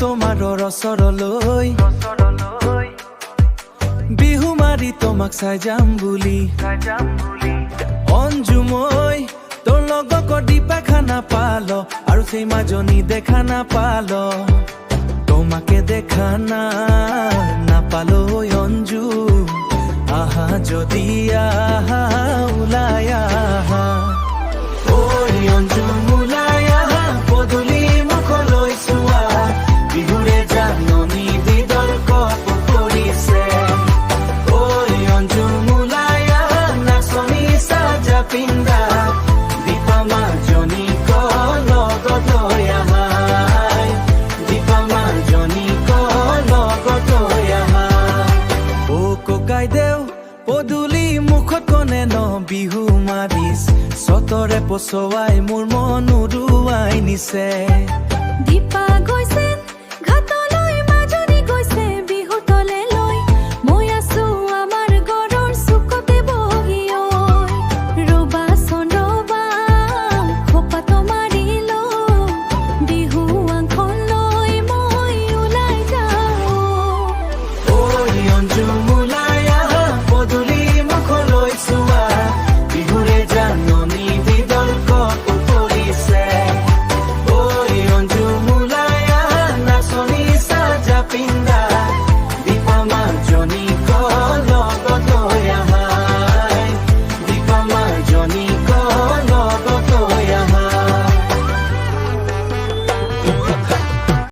তোমাৰ ৰচৰলৈ বিহু মাৰি তোমাক চাই যাম বুলি অঞ্জু মই তোৰ লগক দীপা খানা পাল আৰু সেই মাজনী দেখা নাপাল তোমাকে দেখা নাপালো অঞ্জু আহা যদি আহা ওলাই আহা ঐ অঞ্জু ওলাই আহা পদূলি মুখলৈ চোৱা বিহুৰে জাননী দিদৰ কপ পৰিছে ঐ অঞ্জু ওলাই আহা নাচনী সাজা পিন্ধা দীপা মাজনী লগত লৈ আহা দীপা মাজনী লগত লৈ আহা ও ককাই দেও পদূলি মুখত কনে ন বিহু মাৰিছ সতৰে পচোৱাই মোৰ মন উৰুৱাই নিছে দীপা গৈছে ঘাটলৈ মাজনী গৈছে বিহু তলে লৈ মই আছো আমাৰ ঘৰৰ চুকতে বহি ৰবা চন্দ্ৰবা খোপাত মাৰি লো বিহু আংখন লৈ মই ওলাই যাওঁ ঐ অঞ্জু